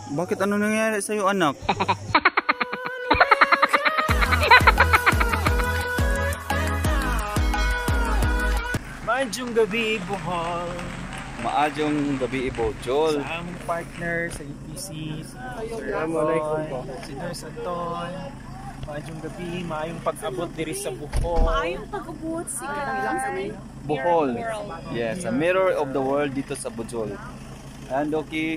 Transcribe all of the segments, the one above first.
Bakit ano nangyari sa'yo, anak? Maayong gabi, Bohol. Maayong gabi, Bohol. Sa aming partner sa UPC, si Sir Anton, si Nurse Anton. Maayong gabi, maayong pag-abot diri sa Bohol. Maayong pag-abot si Bohol. Yes, a mirror of the world dito sa Bohol. Ayan, Doki.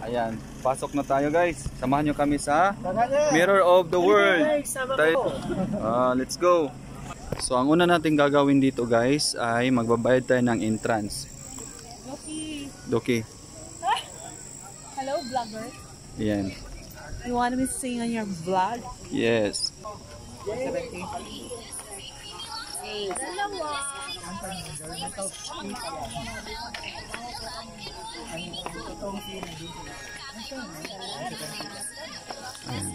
Ayan, pasok na tayo guys. Samahan nyo kami sa Mirror of the World. Let's go. So ang una natin gagawin dito guys ay magbabayad tayo ng entrance. Doki. Hello vlogger. Ayan. You want me to sing on your vlog? Yes. Ayan.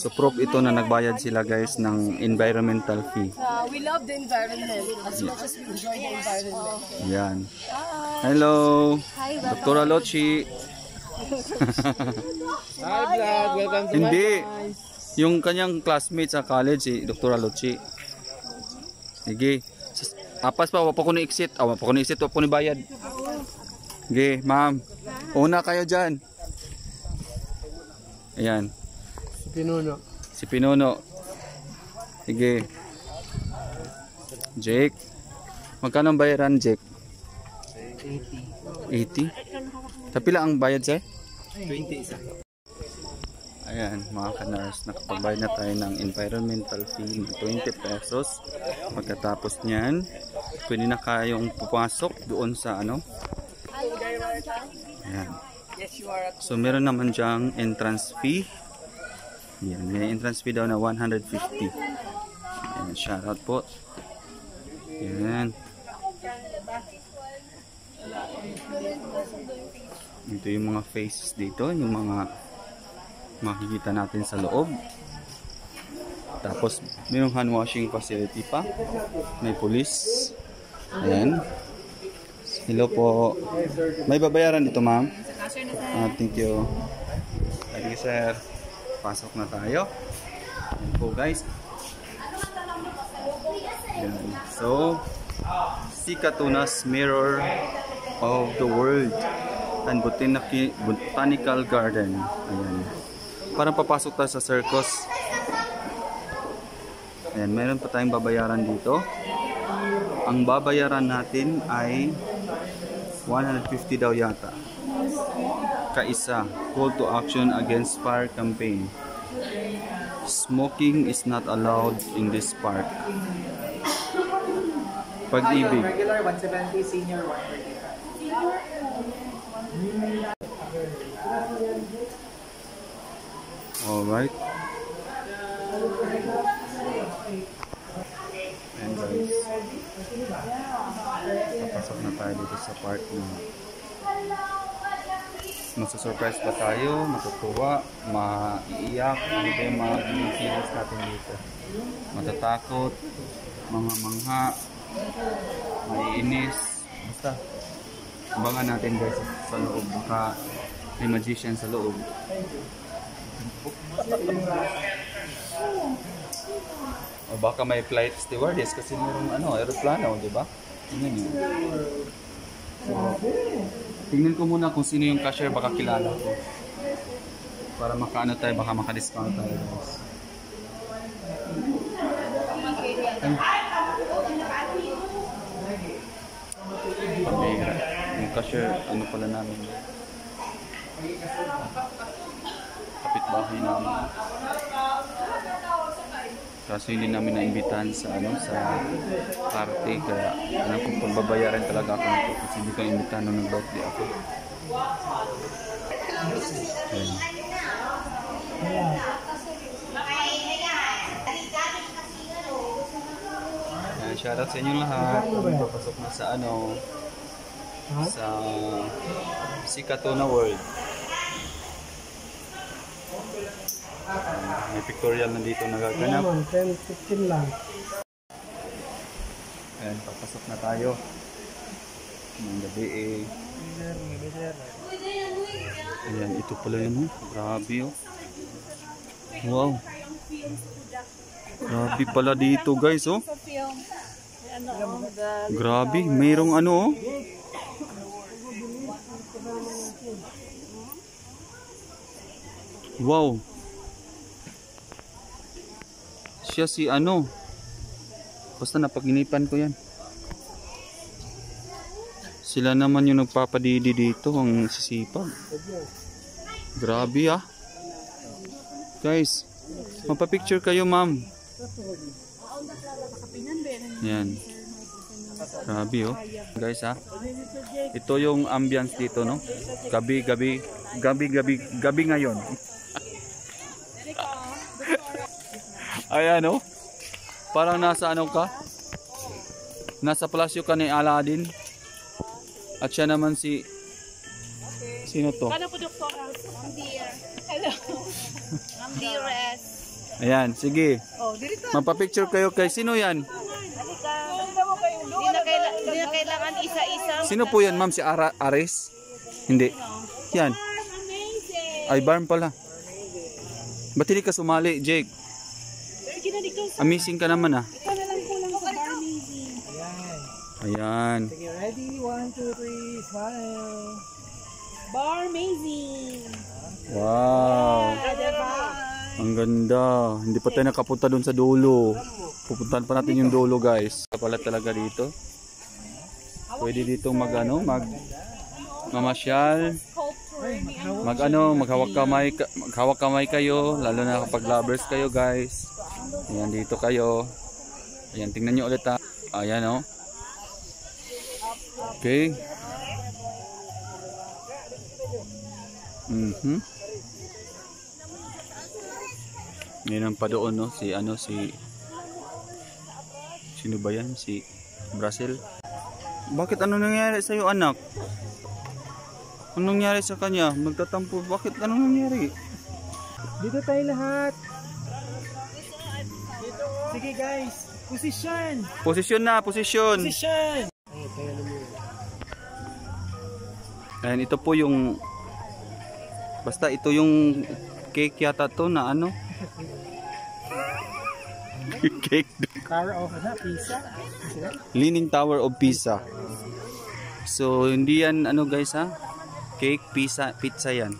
So proof ito na nagbayad sila guys ng environmental fee. We love the environment as much as we enjoy the environment. Ayan. Hello. Hi, Dr. Alochi. Hi vlog, welcome to Hindi. Yung kanyang classmate sa college si Dr. Alochi. Sige. Apas pa, wapa ko ni exit. Wapa ko ni exit, wapa ko ni bayad. Sige, ma'am. Una kayo dyan. Ayan. Pinuno. Si Pinuno. Sige. Jake. Magkano ang bayaran, Jake? 80. 80? Tapila ang bayad sa'yo? 20 isa. Ayan, mga ka-nurse, nakapagbayad na tayo ng environmental fee ng 20 pesos. Pagkatapos niyan, pwede na kayong pupasok doon sa ano. Ayan. So meron naman dyang entrance fee. Ayan, may entrance fee daw na 150. Ayan, shoutout po. Ayan. Ito yung mga faces dito, yung mga makikita natin sa loob. Tapos mayroong hand washing facility pa. May police. Ayan. Hello po. May babayaran dito, ma'am? Thank you. Thank you, sir. Pasok na tayo. Ayan po, guys. Ayan. So, Sikatunas Mirror of the World and Botanical Garden. Ayan. Parang papasok tayo sa circus. Ayan, meron pa tayong babayaran dito. Ang babayaran natin ay 150 daw yata. Kaisa. Call to action against fire campaign. Smoking is not allowed in this park. Pag-ibig. Regular 170, senior 130. Alright. And guys, papasok na tayo dito sa park na masusurprise pa tayo, matutuwa, maiiyak, ano ba yung mga feelings natin dito. Matatakot, mga mangha, maiinis, basta abangan natin guys sa loob, baka may magician sa loob. O baka may flight stewardess kasi mayroong aeroplano, di ba? Tingnan niyo. So, tingnan ko muna kung sino yung cashier, baka kilala ko. Para makaano tayo, baka maka-discount tayo guys. Pamira. Yung cashier, ano pala namin. Kapitbahay namin. Kaso hindi namin naimbitahan sa sa party, kaya alam kong pagbabayaran talaga ako nito kasi hindi ko imbitahan nung nag-birthday ako. Ayan. Ayan, shoutout sa inyong lahat. Papasok na sa sa Sikatuna World. May pictorial na dito nagaganap. 10-15 lang. Ayan, papasok na tayo. Ng gabi Ayan, ito pala yun. Oh. Grabe oh. Wow. Grabe pala dito guys oh. Grabe, mayroong ano oh. Wow. Siya si ano. Basta napaginipan ko yan. Sila naman yung nagpapadidi dito, ang sisipag. Grabe ah. Guys, magpa-picture kayo ma'am. Yan. Grabe oh. Guys ah. Ito yung ambience dito no. Gabi ngayon. Ayan oh. Parang nasa ano ka? Nasa palasyo ka ni Aladdin. At siya naman si... Sino to? Kano po doktora? Ma'am Dear. Hello. Ma'am Dearest. Ayan, sige. Oh, dito. Magpa-picture kayo kay... Sino yan? Halika. Hindi na kailangan isa-isa. Sino po yan ma'am? Si Ares? Hindi. Yan. Ay, Barn pala. Ba't hindi ka sumali, Jake? Amazing ka naman ah. Ikaw na lang kulang sa bar amazing. Ayan. Sige, ready? 1, 2, 3, smile. Bar amazing. Wow. Ang ganda. Hindi pa tayo nakapunta doon sa dulo. Pupuntahan pa natin yung dulo guys. Pala talaga dito. Pwede dito mamasyal. Maghawak kamay kayo, lalo na kapag lovers kayo guys. Ayan, dito kayo. Ayan, tingnan nyo ulit ha. Ayan oh. Okay. Ngayon pa doon no, si sino ba yan? Si Brazil. Bakit ano nangyari sa iyo anak? Anong nangyari sa kanya? Magtatampo. Bakit? Anong nangyari? Dito tayo lahat. Sige guys, position. Posisyon na, posisyon. Position. Ayan, ito po yung basta ito yung cake yata to na ano? Cake. Tower of Pisa. Leaning Tower of Pisa. So hindi yan ano guys ha? Cake, pizza yan.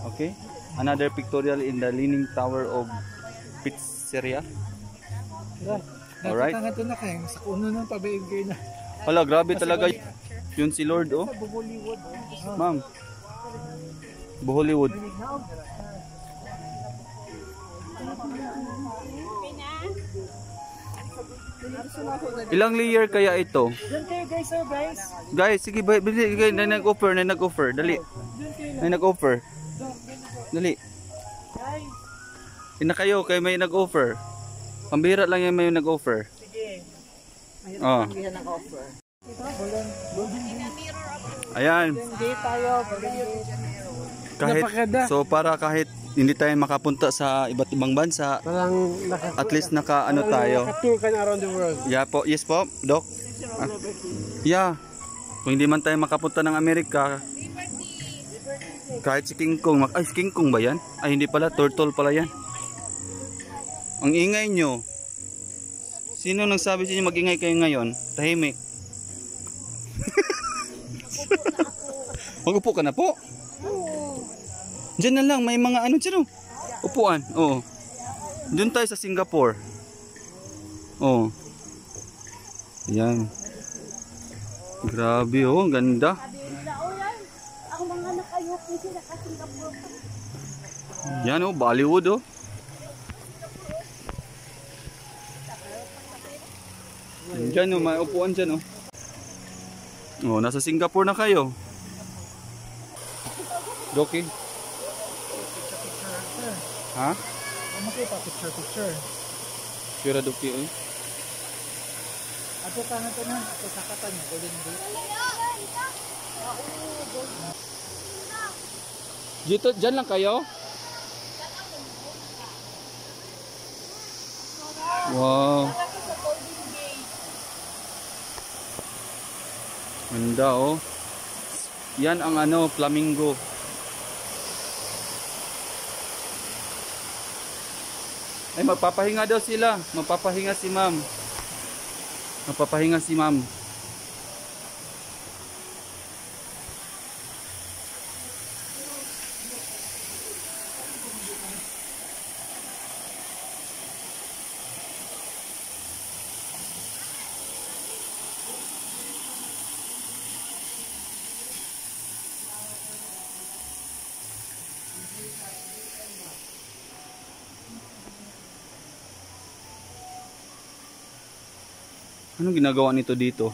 Okay. Another pictorial in the Leaning Tower of Pizzeria. Alright. Ito na kayo, sa kuno ng pabaigay na. Hala, grabe talaga yun si Lord oh. Ma'am. Hollywood. Ilang layer kaya ito? Diyan kayo guys, oh guys. Guys, sige, bili na nag-offer, dali. May nag-offer. Dali. Guys. Ina kayo, kay may nag-offer. Pambira lang yan may nag-offer. Sige. Oh. Ayan. So para kahit hindi tayo makapunta sa iba't ibang bansa, at least naka ano tayo. Naka-tour ka around the world. Yeah po, yes po, Doc. Yeah. Kung hindi man tayo makapunta ng Amerika, kahit si King Kong, si King Kong ba yan? Ay hindi pala, turtle pala yan. Ang ingay nyo. Sino nagsabi sa inyo mag-ingay kayo ngayon? Tahimik. Mag-upo ka na po? Diyan na lang, may mga ano dyan oh. Upuan, oo. Doon tayo sa Singapore. Oo. Ayan. Grabe oh, ang ganda. Yan oh, Bollywood oh. Diyan oh, may upuan dyan oh. Oh, nasa Singapore na kayo. Doki. Ha? Picture. Pira Doki eh. Ato ka na ito na. Ito sa kata niya. Golden Gate. Dito, dyan lang kayo? Wow. Ganda oh. Yan ang ano, flamingo. Ay, magpapahinga daw sila. Magpapahinga si ma'am. Magpapahinga si ma'am. Anong ginagawa nito dito?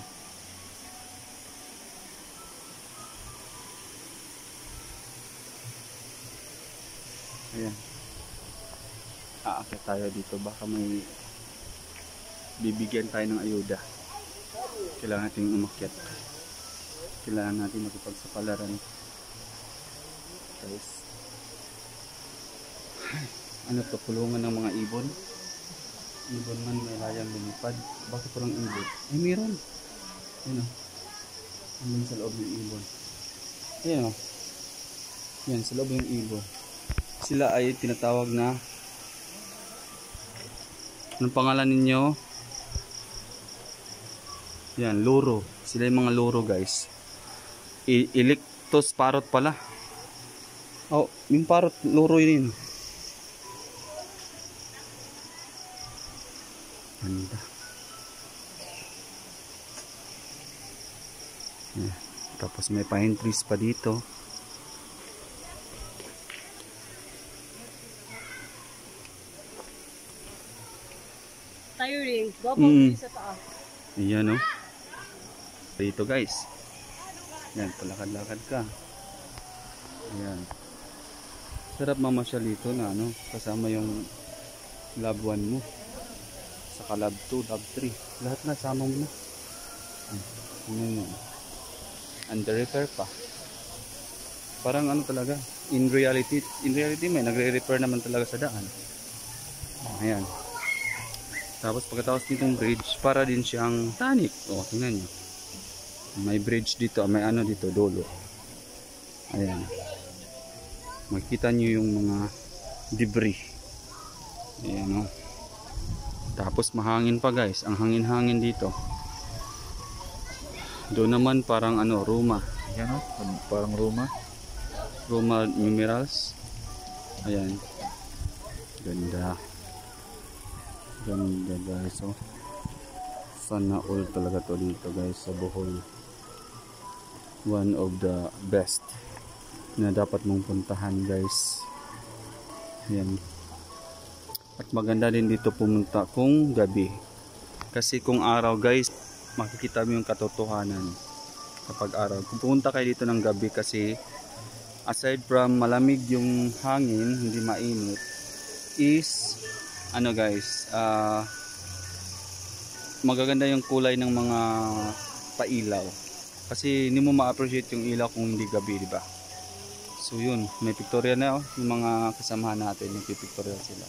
Ayan. Aakyat tayo dito. Baka may bibigyan tayo ng ayuda. Kailangan natin umakyat. Kailangan natin makipagsapalaran. Guys. Ano to? Kulungan ng mga ibon. Ibon man may layang lumipad. Bakit parang ibon? Ay, meron. Ayan o. Andun sa loob ng ibon. Ayan o. Yan, sa loob ng ibon. Sila ay tinatawag na, anong pangalan ninyo? Yan, loro. Sila yung mga loro, guys. Electos parrot pala. Oh, yung parrot, loro yun. Ganda. Yeah. Tapos may pine trees pa dito. Tiring. Double sa taas. Ayan o. Dito guys. Yan, palakad-lakad ka. Ayan. Sarap mamasyal dito na ano, kasama yung loved one mo. Saka love 2, love 3. Lahat na, sama mo na. Under repair pa. Parang ano talaga, in reality may nagre-repair naman talaga sa daan. Ayan. Tapos pagkatapos nitong bridge, para din siyang tanic. O, tingnan nyo. May bridge dito, may ano dito, dolo. Ayan. Makikita nyo yung mga debris. Ayan o. Tapos mahangin pa guys, ang hangin-hangin dito. Doon naman parang ano, Roma. Ayan o, parang Roma. Roma numerals. Ayan. Ganda. Ganda guys oh. Sana all talaga to dito guys sa Bohol. One of the best na dapat mong puntahan guys. Ayan. At maganda din dito pumunta kung gabi. Kasi kung araw guys, makikita mo yung katotohanan kapag araw. Kung pumunta kayo dito ng gabi kasi aside from malamig yung hangin, hindi mainit, is ano guys, magaganda yung kulay ng mga pailaw. Kasi hindi mo ma-appreciate yung ilaw kung hindi gabi, di ba? So yun, may pictorial na oh, yung mga kasamahan natin, nagpipictorial sila.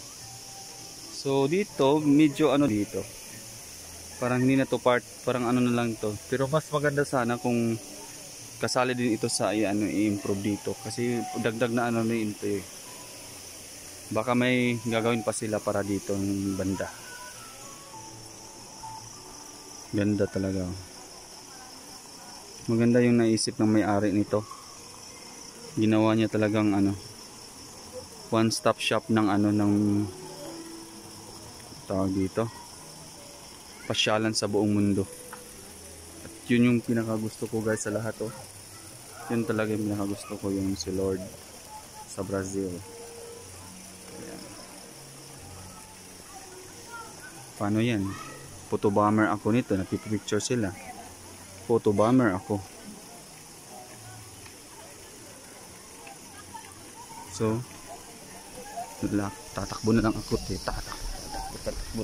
So dito, medyo ano dito. Parang hindi na to part, parang ano na lang to. Pero mas maganda sana kung kasali din ito sa i-improve dito. Kasi dagdag na ano na ito eh. Baka may gagawin pa sila para dito ng banda. Ganda talaga. Maganda yung naisip ng may-ari nito. Ginawa niya talagang ano, one stop shop ng ano, ng tawag dito, pasyalan sa buong mundo. At yun yung pinakagusto ko guys sa lahat oh. Yun talaga yung pinakagusto ko, yung si Lord sa Brazil. Ayan. Paano yan? Photo bomber ako nito, napipicture sila. Photo bomber ako. So tatakbo na lang ako eh. Tatakbo.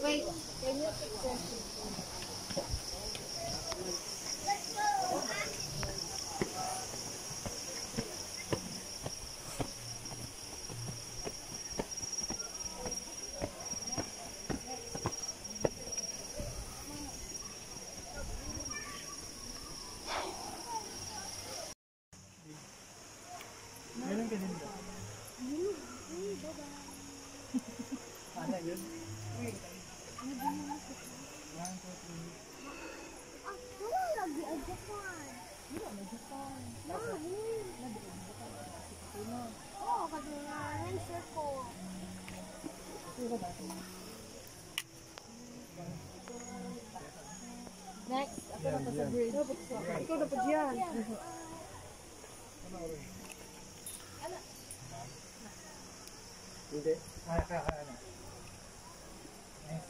Wait, can you picture? Next, ako na pa sa bridge. Ikaw na pa dyan. Hindi. Ano? Nice.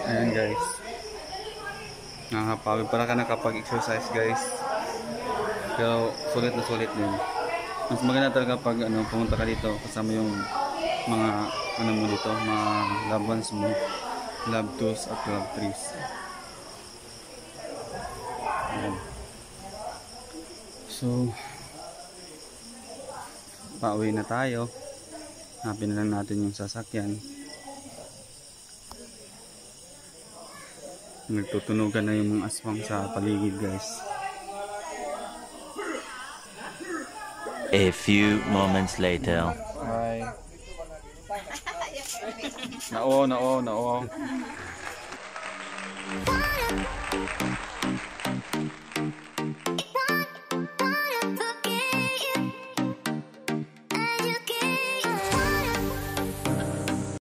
Ayan guys, nakakapagod para ka nakapag-exercise guys, pero sulit na sulit din. Mas maganda talaga pag pumunta ka dito kasama yung mga mo dito, mga loved ones mo, loved twos at loved threes. Ayan. So pauwi na tayo, hanapin na lang natin yung sasakyan. Nagtutunugan na yung mga aswang sa paligid guys. A few moments later. Hi. Nao.